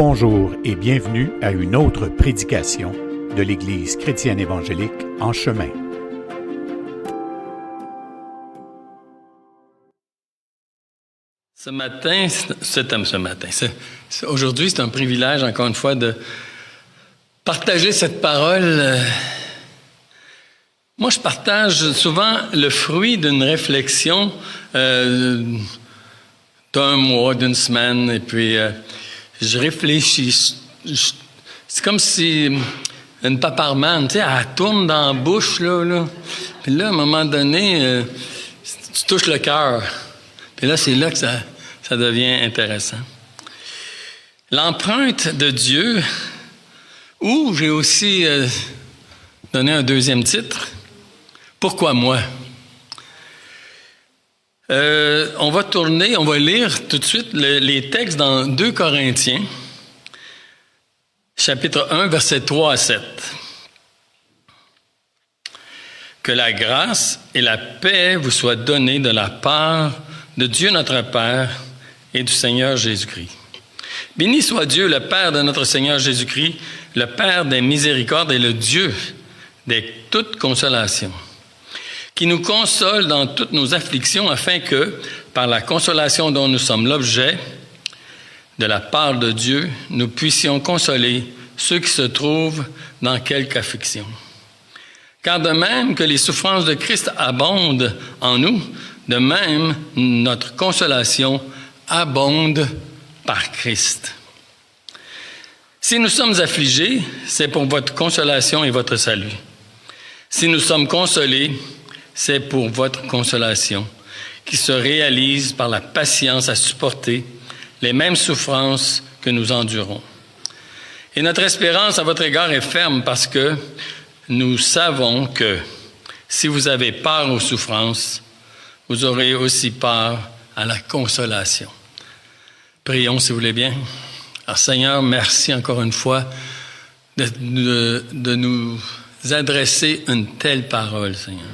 Bonjour et bienvenue à une autre prédication de l'Église chrétienne évangélique En Chemin. Aujourd'hui, c'est un privilège, encore une fois, de partager cette parole. Moi, je partage souvent le fruit d'une réflexion d'un mois, d'une semaine, et puis je réfléchis. C'est comme si une paparmane, tu sais, elle tourne dans la bouche, là. Puis là, à un moment donné, tu touches le cœur. Puis là, c'est là que ça devient intéressant. L'empreinte de Dieu, ou j'ai aussi donné un deuxième titre, « Pourquoi moi ?» On va lire tout de suite les textes dans 2 Corinthiens, chapitre 1, versets 3 à 7. « Que la grâce et la paix vous soient données de la part de Dieu notre Père et du Seigneur Jésus-Christ. Béni soit Dieu, le Père de notre Seigneur Jésus-Christ, le Père des miséricordes et le Dieu de toute consolation, qui nous console dans toutes nos afflictions, afin que, par la consolation dont nous sommes l'objet, de la part de Dieu, nous puissions consoler ceux qui se trouvent dans quelque affliction. Car de même que les souffrances de Christ abondent en nous, de même notre consolation abonde par Christ. Si nous sommes affligés, c'est pour votre consolation et votre salut. Si nous sommes consolés, c'est pour votre consolation, qui se réalise par la patience à supporter les mêmes souffrances que nous endurons. Et notre espérance à votre égard est ferme parce que nous savons que si vous avez peur aux souffrances, vous aurez aussi part à la consolation. Prions, si vous voulez bien. Alors, Seigneur, merci encore une fois de nous adresser une telle parole, Seigneur.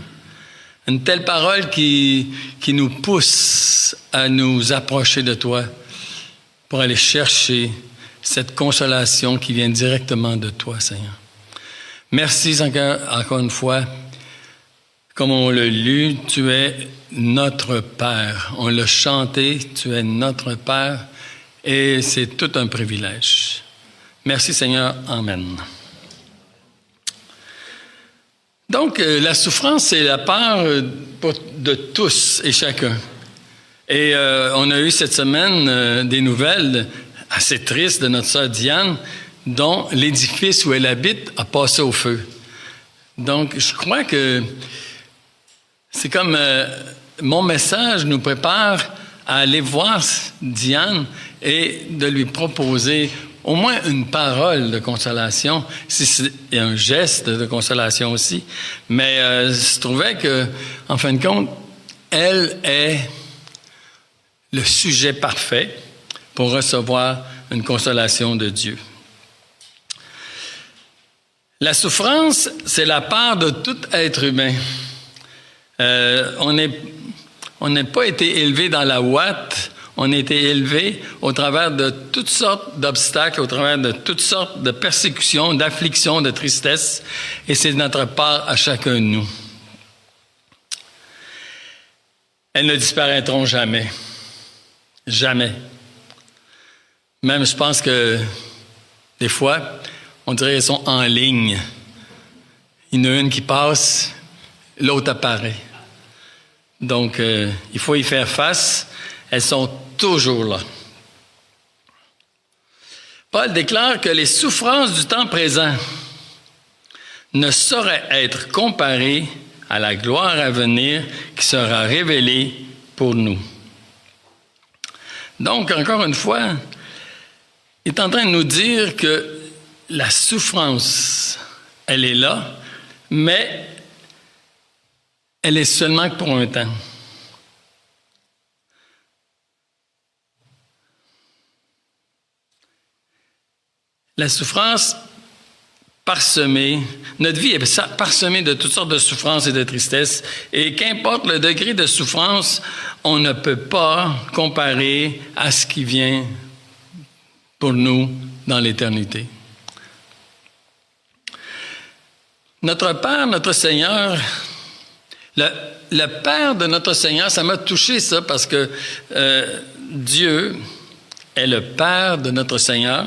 Une telle parole qui nous pousse à nous approcher de toi pour aller chercher cette consolation qui vient directement de toi, Seigneur. Merci encore une fois. Comme on l'a lu, tu es notre Père. On l'a chanté, tu es notre Père, et c'est tout un privilège. Merci Seigneur, Amen. Donc, la souffrance, c'est la part de tous et chacun. Et on a eu cette semaine des nouvelles assez tristes de notre sœur Diane, dont l'édifice où elle habite a passé au feu. Donc, je crois que c'est comme mon message nous prépare à aller voir Diane et de lui proposer au moins une parole de consolation, si c'est un geste de consolation aussi. Mais je trouvais que, en fin de compte, elle est le sujet parfait pour recevoir une consolation de Dieu. La souffrance, c'est la part de tout être humain. On n'a pas été élevé dans la ouate, on a été élevé au travers de toutes sortes d'obstacles, au travers de toutes sortes de persécutions, d'afflictions, de tristesse, et c'est notre part à chacun de nous. Elles ne disparaîtront jamais. Jamais. Même, je pense que des fois, on dirait qu'elles sont en ligne. Il y en a une qui passe, l'autre apparaît. Donc, il faut y faire face. Elles sont toujours là. Paul déclare que les souffrances du temps présent ne sauraient être comparées à la gloire à venir qui sera révélée pour nous. Donc, encore une fois, il est en train de nous dire que la souffrance, elle est là, mais elle est seulement que pour un temps. La souffrance parsemée, notre vie est parsemée de toutes sortes de souffrances et de tristesses, et qu'importe le degré de souffrance, on ne peut pas comparer à ce qui vient pour nous dans l'éternité. Notre Père, notre Seigneur, le Père de notre Seigneur, ça m'a touché ça parce que Dieu est le Père de notre Seigneur.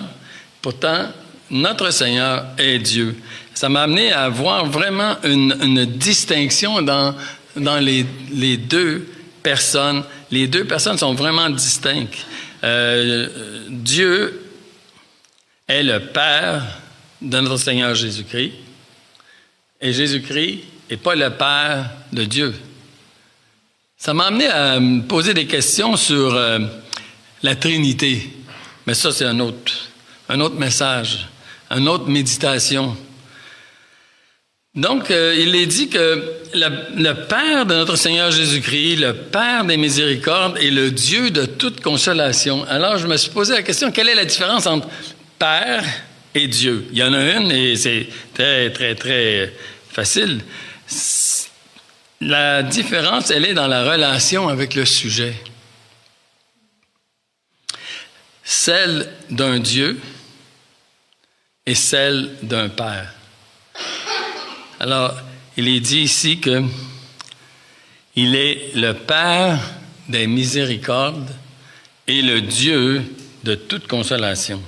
Pourtant, notre Seigneur est Dieu. Ça m'a amené à voir vraiment une distinction dans les deux personnes. Les deux personnes sont vraiment distinctes. Dieu est le Père de notre Seigneur Jésus-Christ. Et Jésus-Christ n'est pas le Père de Dieu. Ça m'a amené à me poser des questions sur la Trinité. Mais ça, c'est un autre message, une autre méditation. Donc, il est dit que le Père de notre Seigneur Jésus-Christ, le Père des miséricordes, est le Dieu de toute consolation. Alors, je me suis posé la question, quelle est la différence entre Père et Dieu? Il y en a une et c'est très, très, très facile. La différence, elle est dans la relation avec le sujet. Celle d'un Dieu et celle d'un Père. Alors, il est dit ici que il est le Père des miséricordes et le Dieu de toute consolation.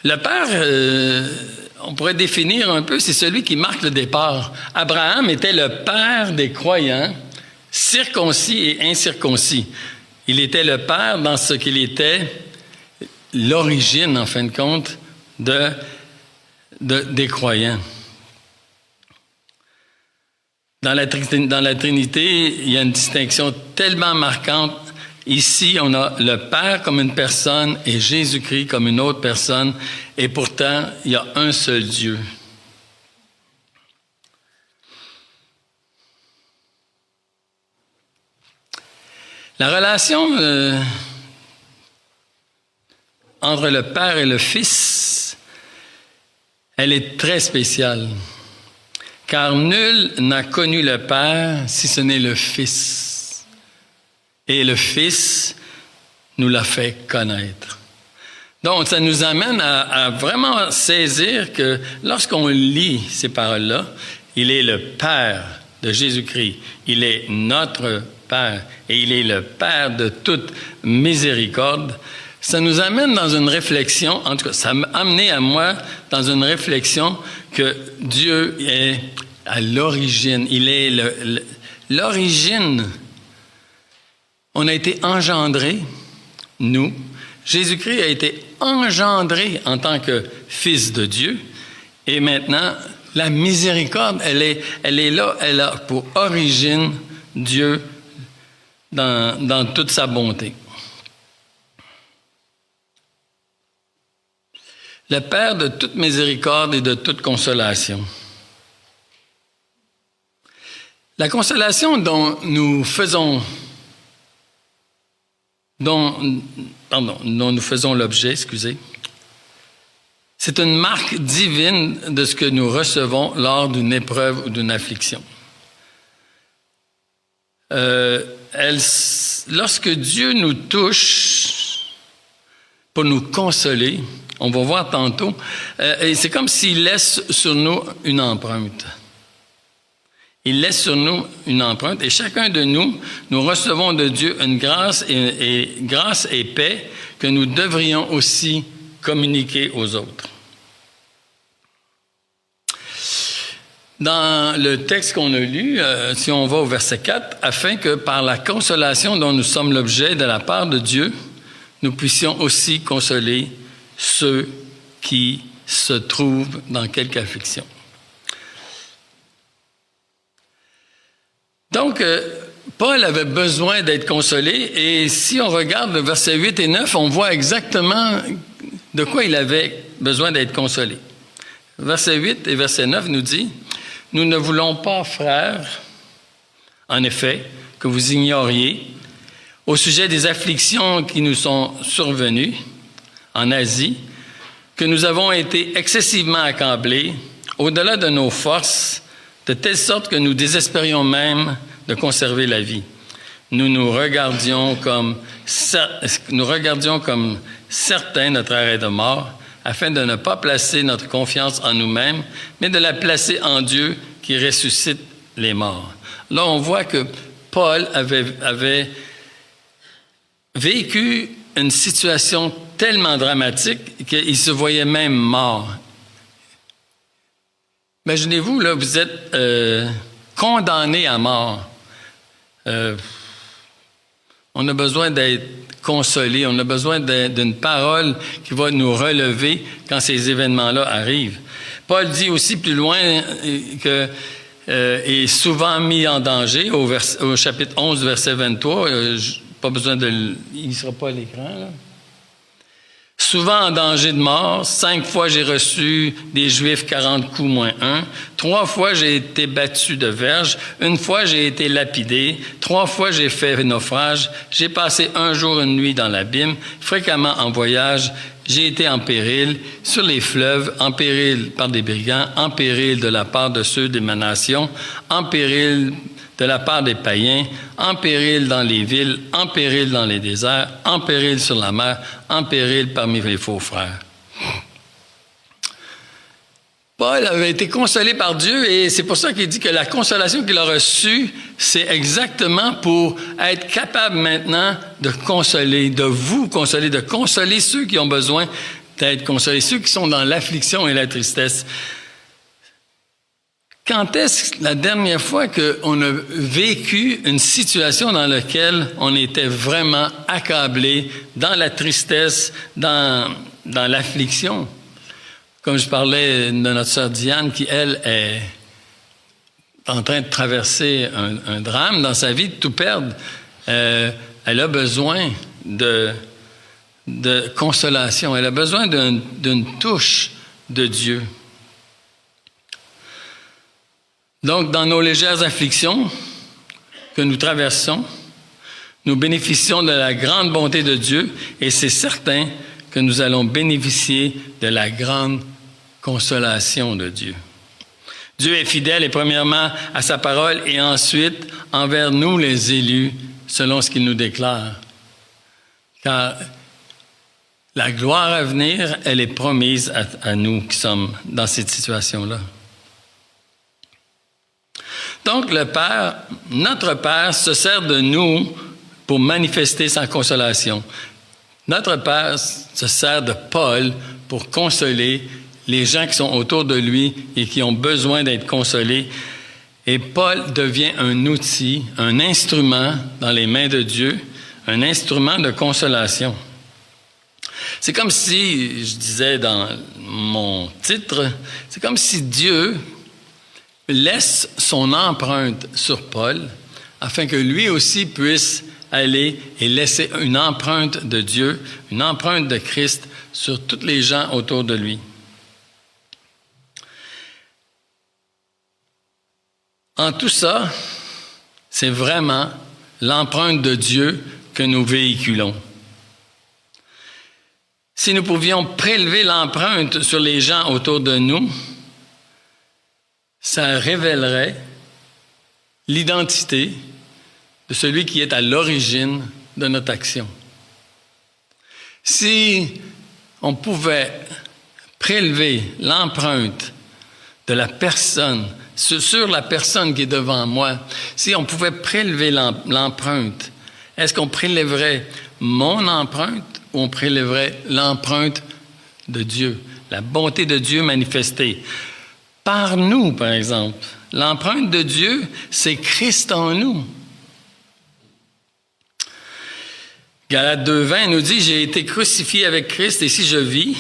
Le Père, on pourrait définir un peu, c'est celui qui marque le départ. Abraham était le père des croyants, circoncis et incirconcis. Il était le père dans ce qu'il était l'origine, en fin de compte, des croyants. Dans la Trinité, il y a une distinction tellement marquante. Ici, on a le Père comme une personne et Jésus-Christ comme une autre personne, et pourtant, il y a un seul Dieu. La relation entre le Père et le Fils, elle est très spéciale, car nul n'a connu le Père si ce n'est le Fils. Et le Fils nous l'a fait connaître. Donc, ça nous amène à vraiment saisir que lorsqu'on lit ces paroles-là, il est le Père de Jésus-Christ. Il est notre Père et il est le Père de toute miséricorde. Ça nous amène dans une réflexion, en tout cas, ça m'a amené à moi dans une réflexion que Dieu est à l'origine. Il est l'origine. On a été engendrés, nous. Jésus-Christ a été engendré en tant que Fils de Dieu. Et maintenant, la miséricorde, elle est là, elle a pour origine Dieu dans toute sa bonté. Le Père de toute miséricorde et de toute consolation. La consolation dont nous faisons l'objet, c'est une marque divine de ce que nous recevons lors d'une épreuve ou d'une affliction. Lorsque Dieu nous touche pour nous consoler, on va voir tantôt, c'est comme s'il laisse sur nous une empreinte. Il laisse sur nous une empreinte et chacun de nous, nous recevons de Dieu une grâce et paix que nous devrions aussi communiquer aux autres. Dans le texte qu'on a lu, si on va au verset 4, afin que par la consolation dont nous sommes l'objet de la part de Dieu, nous puissions aussi consoler ceux qui se trouvent dans quelque affliction. Donc, Paul avait besoin d'être consolé et si on regarde le verset 8 et 9, on voit exactement de quoi il avait besoin d'être consolé. Verset 8 et verset 9 nous dit « Nous ne voulons pas, frères, en effet, que vous ignoriez, au sujet des afflictions qui nous sont survenues en Asie, que nous avons été excessivement accablés, au-delà de nos forces, de telle sorte que nous désespérions même de conserver la vie. nous regardions comme certains notre arrêt de mort, afin de ne pas placer notre confiance en nous-mêmes, mais de la placer en Dieu qui ressuscite les morts. Là, on voit que Paul avait vécu une situation tellement dramatique qu'il se voyait même mort. Imaginez-vous, là, vous êtes condamné à mort. On a besoin d'être consolé, on a besoin d'une parole qui va nous relever quand ces événements-là arrivent. Paul dit aussi plus loin que est souvent mis en danger, au chapitre 11, verset 23, pas besoin il ne sera pas à l'écran, là. Souvent en danger de mort, 5 fois j'ai reçu des Juifs 40 coups moins 1, 3 fois j'ai été battu de verge, 1 fois j'ai été lapidé, 3 fois j'ai fait naufrage, j'ai passé 1 jour, 1 nuit dans l'abîme, fréquemment en voyage, j'ai été en péril sur les fleuves, en péril par des brigands, en péril de la part de ceux de ma nation, en péril de la part des païens, en péril dans les villes, en péril dans les déserts, en péril sur la mer, en péril parmi les faux frères. Paul avait été consolé par Dieu et c'est pour ça qu'il dit que la consolation qu'il a reçue, c'est exactement pour être capable maintenant de consoler, de vous consoler, de consoler ceux qui ont besoin d'être consolés, ceux qui sont dans l'affliction et la tristesse. Quand est-ce la dernière fois qu'on a vécu une situation dans laquelle on était vraiment accablé dans la tristesse, dans l'affliction? Comme je parlais de notre sœur Diane, qui, elle, est en train de traverser un drame dans sa vie, de tout perdre. Elle a besoin de consolation. Elle a besoin d'une touche de Dieu. Donc, dans nos légères afflictions que nous traversons, nous bénéficions de la grande bonté de Dieu et c'est certain que nous allons bénéficier de la grande consolation de Dieu. Dieu est fidèle et premièrement à sa parole et ensuite envers nous les élus selon ce qu'il nous déclare. Car la gloire à venir, elle est promise à nous qui sommes dans cette situation-là. Donc, le Père, notre Père, se sert de nous pour manifester sa consolation. Notre Père se sert de Paul pour consoler les gens qui sont autour de lui et qui ont besoin d'être consolés. Et Paul devient un outil, un instrument dans les mains de Dieu, un instrument de consolation. C'est comme si, je disais dans mon titre, c'est comme si Dieu laisse son empreinte sur Paul afin que lui aussi puisse aller et laisser une empreinte de Dieu, une empreinte de Christ sur tous les gens autour de lui. En tout ça, c'est vraiment l'empreinte de Dieu que nous véhiculons. Si nous pouvions prélever l'empreinte sur les gens autour de nous, ça révélerait l'identité de celui qui est à l'origine de notre action. Si on pouvait prélever l'empreinte de la personne, sur la personne qui est devant moi, si on pouvait prélever l'empreinte, est-ce qu'on prélèverait mon empreinte ou on prélèverait l'empreinte de Dieu, la bonté de Dieu manifestée? Par nous, par exemple. L'empreinte de Dieu, c'est Christ en nous. Galates 2:20 nous dit « J'ai été crucifié avec Christ et si je vis,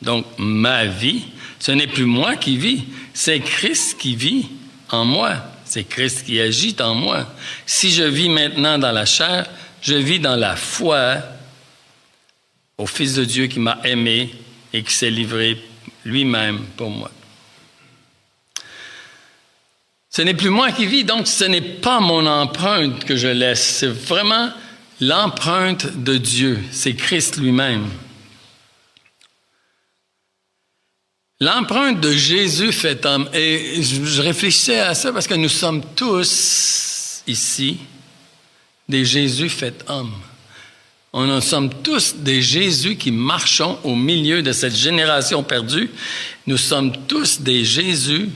donc ma vie, ce n'est plus moi qui vis, c'est Christ qui vit en moi. C'est Christ qui agit en moi. Si je vis maintenant dans la chair, je vis dans la foi au Fils de Dieu qui m'a aimé et qui s'est livré lui-même pour moi. » Ce n'est plus moi qui vis, donc ce n'est pas mon empreinte que je laisse. C'est vraiment l'empreinte de Dieu. C'est Christ lui-même. L'empreinte de Jésus fait homme. Et je réfléchissais à ça parce que nous sommes tous ici des Jésus faits hommes. Nous sommes tous des Jésus qui marchons au milieu de cette génération perdue. Nous sommes tous des Jésus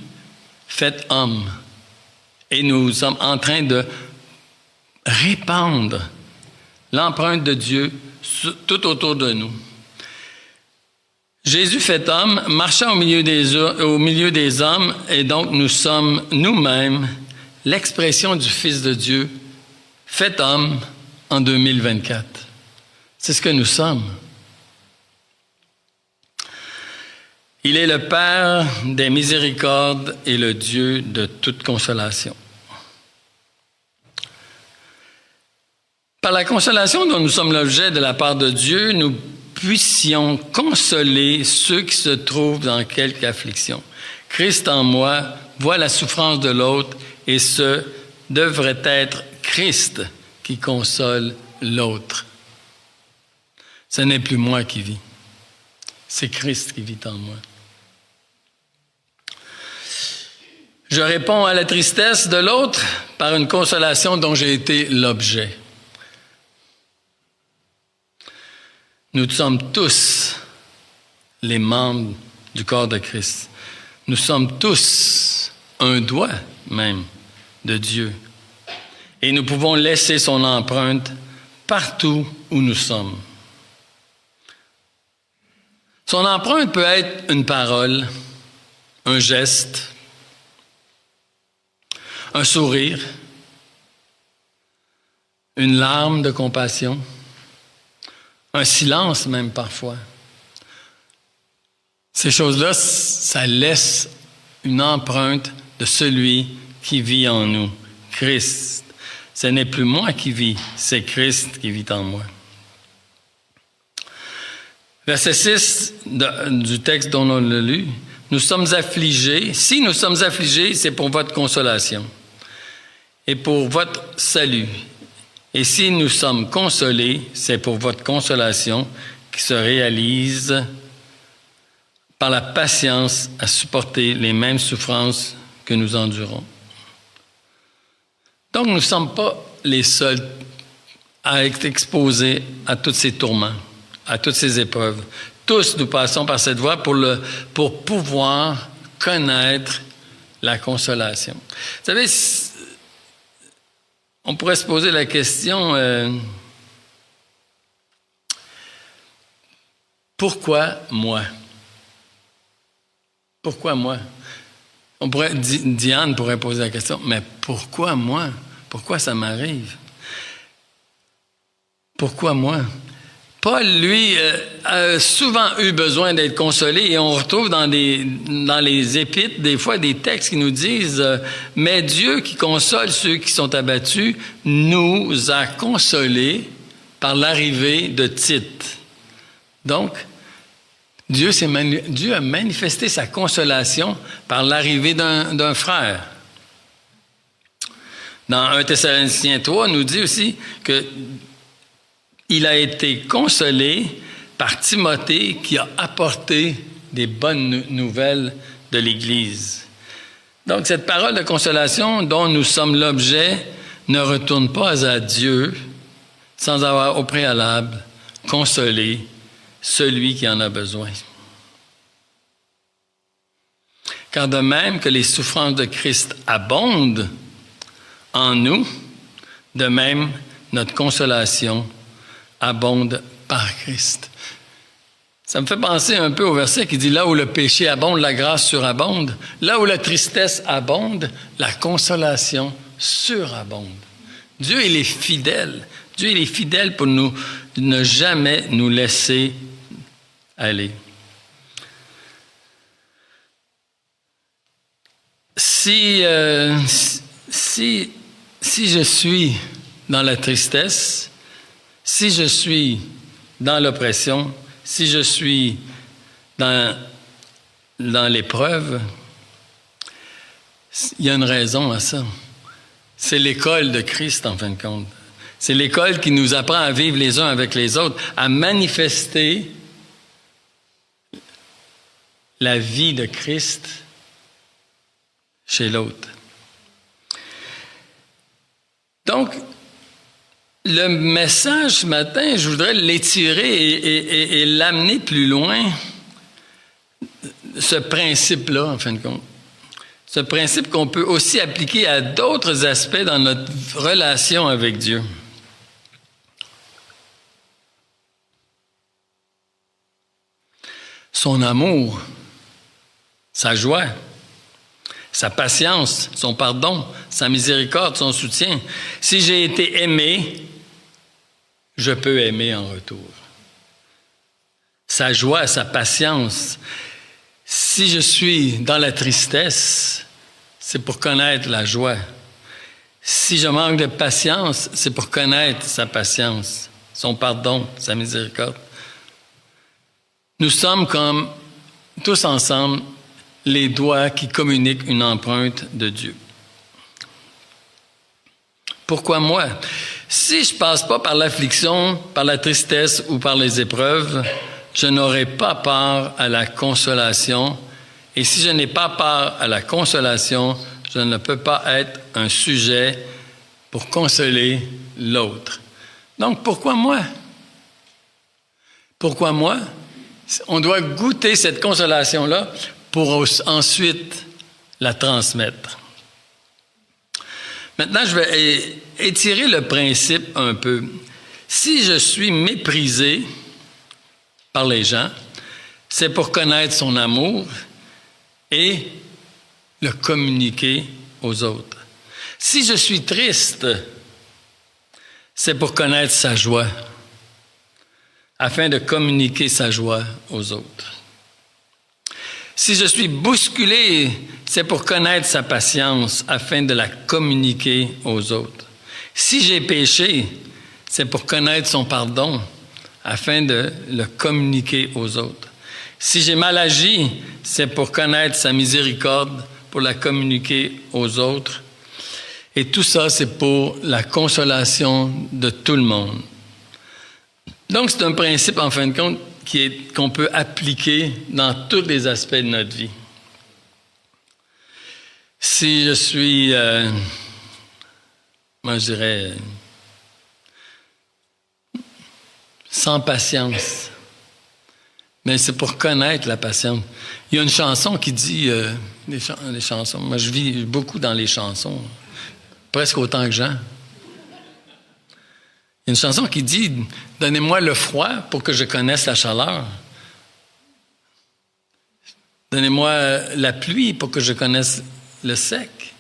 faits hommes. Et nous sommes en train de répandre l'empreinte de Dieu tout autour de nous. Jésus fait homme, marchant au milieu des hommes, et donc nous sommes nous-mêmes l'expression du Fils de Dieu, fait homme en 2024. C'est ce que nous sommes. Il est le Père des miséricordes et le Dieu de toute consolation. Par la consolation dont nous sommes l'objet de la part de Dieu, nous puissions consoler ceux qui se trouvent dans quelque affliction. Christ en moi voit la souffrance de l'autre et ce devrait être Christ qui console l'autre. Ce n'est plus moi qui vis, c'est Christ qui vit en moi. Je réponds à la tristesse de l'autre par une consolation dont j'ai été l'objet. Nous sommes tous les membres du corps de Christ. Nous sommes tous un doigt même de Dieu. Et nous pouvons laisser son empreinte partout où nous sommes. Son empreinte peut être une parole, un geste, un sourire, une larme de compassion, un silence même parfois. Ces choses-là, ça laisse une empreinte de celui qui vit en nous, Christ. Ce n'est plus moi qui vis, c'est Christ qui vit en moi. Verset 6 du texte dont on l'a lu, nous sommes affligés. Si nous sommes affligés, c'est pour votre consolation et pour votre salut. Et si nous sommes consolés, c'est pour votre consolation qui se réalise par la patience à supporter les mêmes souffrances que nous endurons. Donc, nous ne sommes pas les seuls à être exposés à tous ces tourments, à toutes ces épreuves. Tous, nous passons par cette voie pour pouvoir connaître la consolation. Vous savez, on pourrait se poser la question, pourquoi moi? Pourquoi moi? Diane pourrait poser la question, mais pourquoi moi? Pourquoi ça m'arrive? Pourquoi moi? Paul, lui, a souvent eu besoin d'être consolé et on retrouve dans les épîtres des fois des textes qui nous disent « Mais Dieu qui console ceux qui sont abattus nous a consolés par l'arrivée de Tite. » Donc, Dieu a manifesté sa consolation par l'arrivée d'un frère. Dans 1 Thessaloniciens 3, on nous dit aussi que il a été consolé par Timothée qui a apporté des bonnes nouvelles de l'Église. Donc, cette parole de consolation dont nous sommes l'objet ne retourne pas à Dieu sans avoir au préalable consolé celui qui en a besoin. Car de même que les souffrances de Christ abondent en nous, de même notre consolation abonde par Christ. Ça me fait penser un peu au verset qui dit « Là où le péché abonde, la grâce surabonde. Là où la tristesse abonde, la consolation surabonde. » Dieu, il est fidèle. Dieu, il est fidèle pour nous ne jamais nous laisser aller. Si je suis dans la tristesse, si je suis dans l'oppression, si je suis dans l'épreuve, il y a une raison à ça. C'est l'école de Christ, en fin de compte. C'est l'école qui nous apprend à vivre les uns avec les autres, à manifester la vie de Christ chez l'autre. Donc, Le message ce matin, je voudrais l'étirer et l'amener plus loin, ce principe-là, en fin de compte. Ce principe qu'on peut aussi appliquer à d'autres aspects dans notre relation avec Dieu. Son amour, sa joie, sa patience, son pardon, sa miséricorde, son soutien. Si j'ai été aimé, je peux aimer en retour. Sa joie, sa patience. Si je suis dans la tristesse, c'est pour connaître la joie. Si je manque de patience, c'est pour connaître sa patience, son pardon, sa miséricorde. Nous sommes comme, tous ensemble, les doigts qui communiquent une empreinte de Dieu. Pourquoi moi? Si je ne passe pas par l'affliction, par la tristesse ou par les épreuves, je n'aurai pas part à la consolation. Et si je n'ai pas part à la consolation, je ne peux pas être un sujet pour consoler l'autre. Donc, pourquoi moi? Pourquoi moi? On doit goûter cette consolation-là pour ensuite la transmettre. Maintenant, je vais étirer le principe un peu. Si je suis méprisé par les gens, c'est pour connaître son amour et le communiquer aux autres. Si je suis triste, c'est pour connaître sa joie, afin de communiquer sa joie aux autres. Si je suis bousculé, c'est pour connaître sa patience, afin de la communiquer aux autres. Si j'ai péché, c'est pour connaître son pardon, afin de le communiquer aux autres. Si j'ai mal agi, c'est pour connaître sa miséricorde, pour la communiquer aux autres. Et tout ça, c'est pour la consolation de tout le monde. Donc, c'est un principe, en fin de compte, qu'on peut appliquer dans tous les aspects de notre vie. Si je suis, moi je dirais, sans patience, mais c'est pour connaître la patience. Il y a une chanson qui dit, les chansons, moi je vis beaucoup dans les chansons, presque autant que Jean. Il y a une chanson qui dit « Donnez-moi le froid pour que je connaisse la chaleur. Donnez-moi la pluie pour que je connaisse le sec. »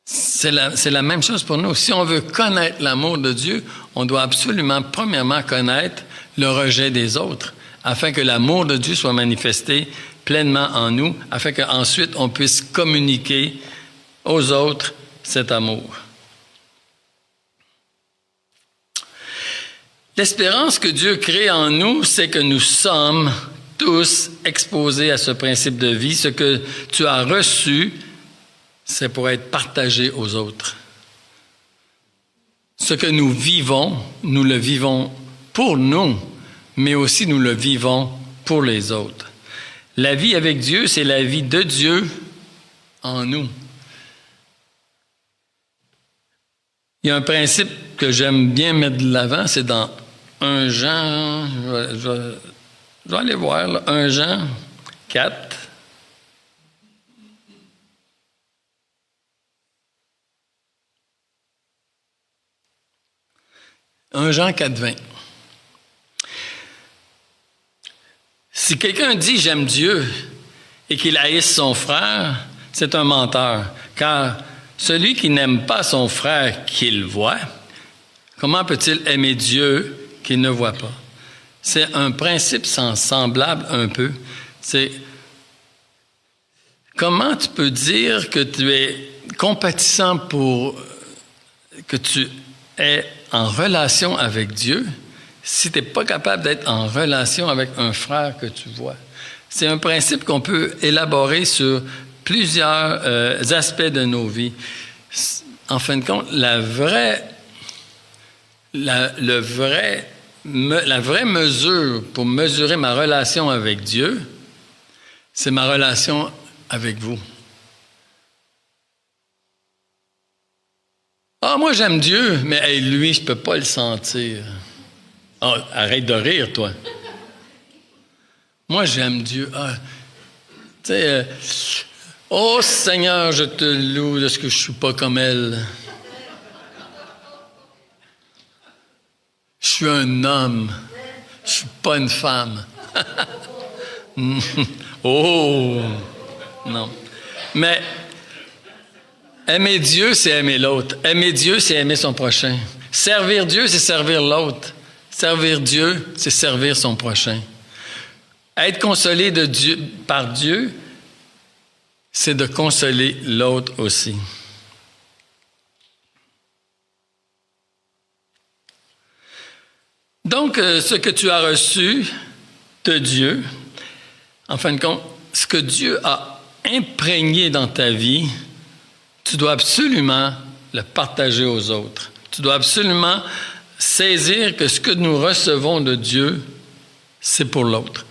C'est la même chose pour nous. Si on veut connaître l'amour de Dieu, on doit absolument, premièrement, connaître le rejet des autres, afin que l'amour de Dieu soit manifesté pleinement en nous, afin qu'ensuite on puisse communiquer aux autres cet amour. L'espérance que Dieu crée en nous, c'est que nous sommes tous exposés à ce principe de vie. Ce que tu as reçu, c'est pour être partagé aux autres. Ce que nous le vivons pour nous, mais aussi nous le vivons pour les autres. La vie avec Dieu, c'est la vie de Dieu en nous. Il y a un principe que j'aime bien mettre de l'avant, c'est dans 1 Jean, je vais aller voir, là, 1 Jean 4. « 1 Jean 4, 20. Si quelqu'un dit « j'aime Dieu » et qu'il haïsse son frère, c'est un menteur, car celui qui n'aime pas son frère qu'il voit, comment peut-il aimer Dieu qu'il ne voit pas? C'est un principe semblable un peu. C'est comment tu peux dire que tu es compatissant pour que tu es en relation avec Dieu si tu n'es pas capable d'être en relation avec un frère que tu vois? C'est un principe qu'on peut élaborer sur plusieurs aspects de nos vies. En fin de compte, la vraie mesure pour mesurer ma relation avec Dieu, c'est ma relation avec vous. Ah, moi, j'aime Dieu, mais hey, lui, je ne peux pas le sentir. Oh, arrête de rire, toi. Moi, j'aime Dieu. Ah, tu sais, oh Seigneur, je te loue de ce que je ne suis pas comme elle. Je suis un homme. Je ne suis pas une femme. Oh! Non. Mais aimer Dieu, c'est aimer l'autre. Aimer Dieu, c'est aimer son prochain. Servir Dieu, c'est servir l'autre. Servir Dieu, c'est servir son prochain. Être consolé de Dieu, par Dieu, c'est de consoler l'autre aussi. Donc, ce que tu as reçu de Dieu, en fin de compte, ce que Dieu a imprégné dans ta vie, tu dois absolument le partager aux autres. Tu dois absolument saisir que ce que nous recevons de Dieu, c'est pour l'autre.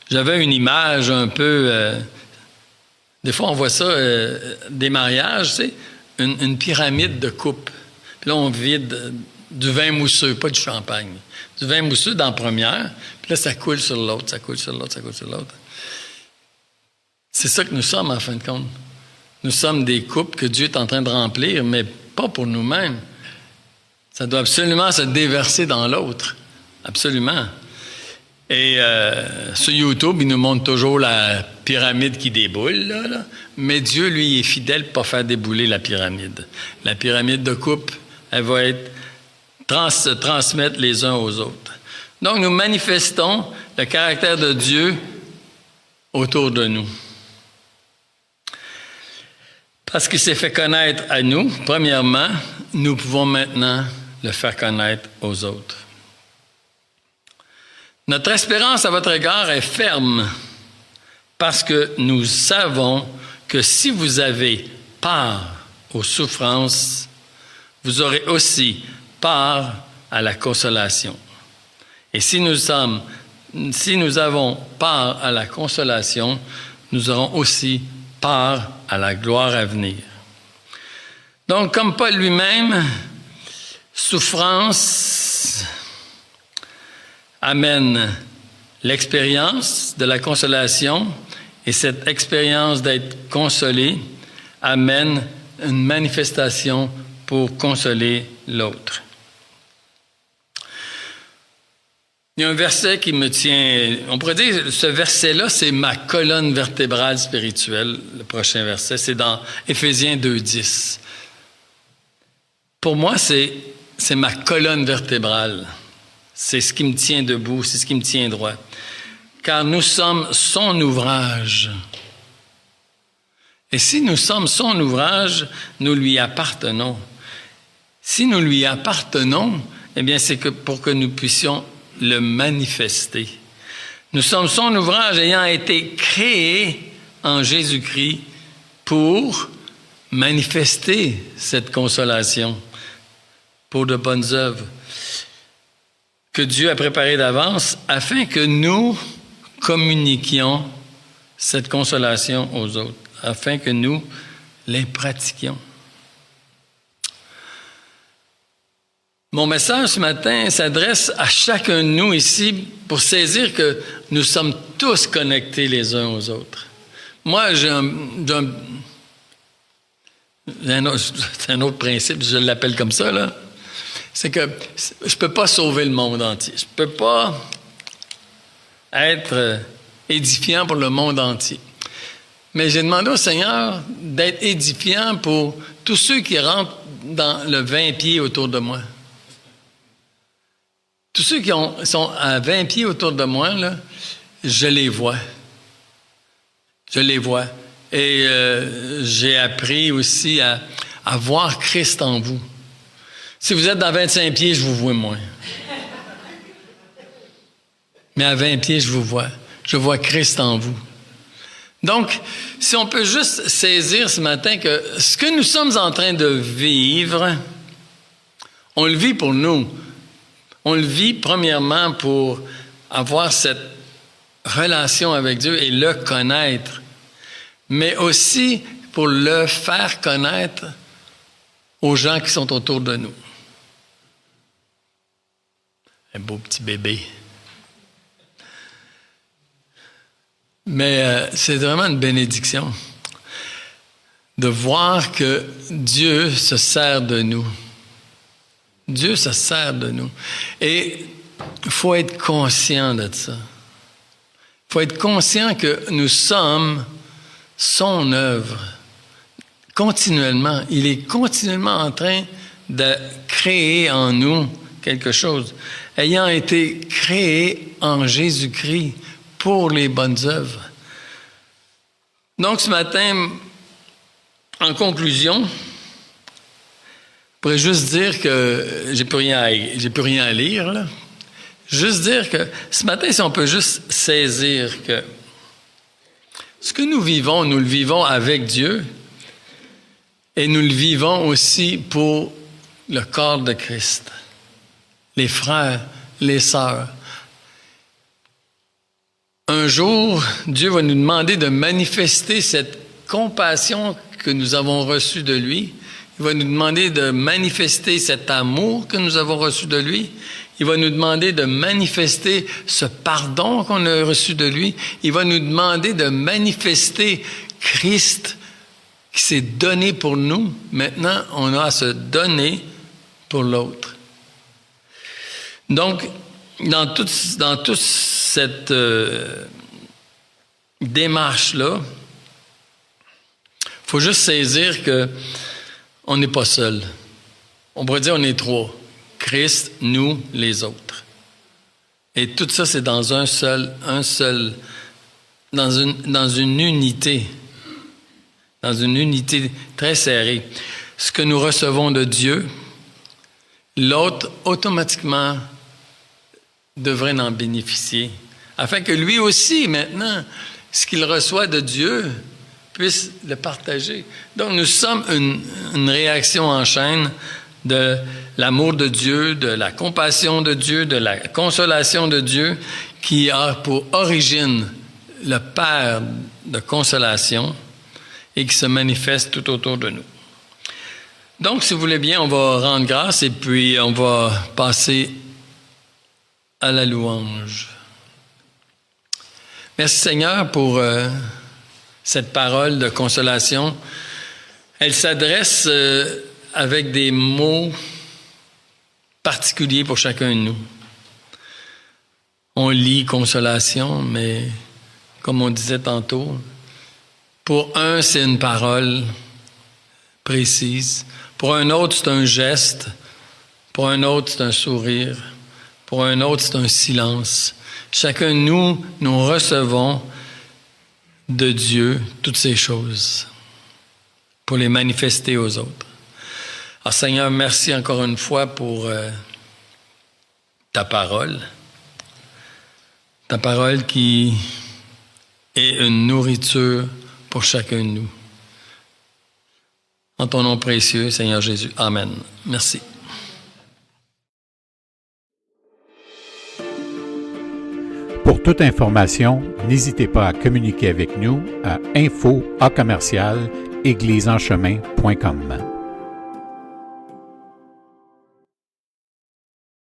J'avais une image un peu... des fois, on voit ça, des mariages, tu sais, une pyramide de coupe. Puis là, on vide du vin mousseux, pas du champagne. Du vin mousseux dans la première, puis là, ça coule sur l'autre, ça coule sur l'autre, ça coule sur l'autre. C'est ça que nous sommes, en fin de compte. Nous sommes des coupes que Dieu est en train de remplir, mais pas pour nous-mêmes. Ça doit absolument se déverser dans l'autre. Absolument. Et sur YouTube, il nous montre toujours la pyramide qui déboule, là. Mais Dieu, lui, est fidèle pour ne pas faire débouler la pyramide. La pyramide de coupe, elle va être se transmettre les uns aux autres. Donc, nous manifestons le caractère de Dieu autour de nous. Parce qu'il s'est fait connaître à nous, premièrement, nous pouvons maintenant le faire connaître aux autres. Notre espérance à votre égard est ferme parce que nous savons que si vous avez part aux souffrances, vous aurez aussi part à la consolation. Et si nous avons part à la consolation, nous aurons aussi part à la gloire à venir. Donc, comme Paul lui-même, souffrance amène l'expérience de la consolation et cette expérience d'être consolé amène une manifestation pour consoler l'autre. Il y a un verset qui me tient, on pourrait dire, ce verset-là, c'est ma colonne vertébrale spirituelle, le prochain verset, c'est dans Éphésiens 2:10. Pour moi, c'est ma colonne vertébrale. C'est ce qui me tient debout, c'est ce qui me tient droit. Car nous sommes son ouvrage. Et si nous sommes son ouvrage, nous lui appartenons. Si nous lui appartenons, eh bien, c'est pour que nous puissions le manifester. Nous sommes son ouvrage ayant été créé en Jésus-Christ pour manifester cette consolation pour de bonnes œuvres que Dieu a préparées d'avance afin que nous communiquions cette consolation aux autres, afin que nous les pratiquions. Mon message ce matin s'adresse à chacun de nous ici pour saisir que nous sommes tous connectés les uns aux autres. Moi, c'est un autre principe, je l'appelle comme ça, là. C'est que je ne peux pas sauver le monde entier. Je ne peux pas être édifiant pour le monde entier. Mais j'ai demandé au Seigneur d'être édifiant pour tous ceux qui rentrent dans le 20 pieds autour de moi. Tous ceux qui sont à 20 pieds autour de moi, là, je les vois. Je les vois. Et j'ai appris aussi à voir Christ en vous. Si vous êtes dans 25 pieds, je vous vois moins. Mais à 20 pieds, je vous vois. Je vois Christ en vous. Donc, si on peut juste saisir ce matin que ce que nous sommes en train de vivre, on le vit pour nous. On le vit premièrement pour avoir cette relation avec Dieu et le connaître, mais aussi pour le faire connaître aux gens qui sont autour de nous. Un beau petit bébé. Mais c'est vraiment une bénédiction de voir que Dieu se sert de nous. Dieu se sert de nous. Et il faut être conscient de ça. Il faut être conscient que nous sommes son œuvre. Continuellement. Il est continuellement en train de créer en nous quelque chose. Ayant été créé en Jésus-Christ pour les bonnes œuvres. Donc, ce matin, en conclusion, je pourrais juste dire que j'ai plus rien à lire, là. Juste dire que ce matin, si on peut juste saisir que ce que nous le vivons avec Dieu et nous le vivons aussi pour le corps de Christ. Les frères, les sœurs. Un jour, Dieu va nous demander de manifester cette compassion que nous avons reçue de lui. Il va nous demander de manifester cet amour que nous avons reçu de lui. Il va nous demander de manifester ce pardon qu'on a reçu de lui. Il va nous demander de manifester Christ qui s'est donné pour nous. Maintenant, on a à se donner pour l'autre. Donc, dans toute cette démarche-là, il faut juste saisir qu'on n'est pas seul. On pourrait dire on est trois. Christ, nous, les autres. Et tout ça, c'est dans un seul, dans une unité. Dans une unité très serrée. Ce que nous recevons de Dieu, l'autre, automatiquement, devrait en bénéficier, afin que lui aussi, maintenant, ce qu'il reçoit de Dieu, puisse le partager. Donc, nous sommes une réaction en chaîne de l'amour de Dieu, de la compassion de Dieu, de la consolation de Dieu, qui a pour origine le Père de consolation et qui se manifeste tout autour de nous. Donc, si vous voulez bien, on va rendre grâce et puis on va passer à la louange. Merci Seigneur pour cette parole de consolation. Elle s'adresse avec des mots particuliers pour chacun de nous. On lit consolation, mais comme on disait tantôt, pour un, c'est une parole précise. Pour un autre, c'est un geste. Pour un autre, c'est un sourire. Pour un autre, c'est un silence. Chacun de nous recevons de Dieu toutes ces choses pour les manifester aux autres. Alors Seigneur, merci encore une fois pour ta parole qui est une nourriture pour chacun de nous. En ton nom précieux, Seigneur Jésus. Amen. Merci. Pour toute information, n'hésitez pas à communiquer avec nous à info@église-en-chemin.com.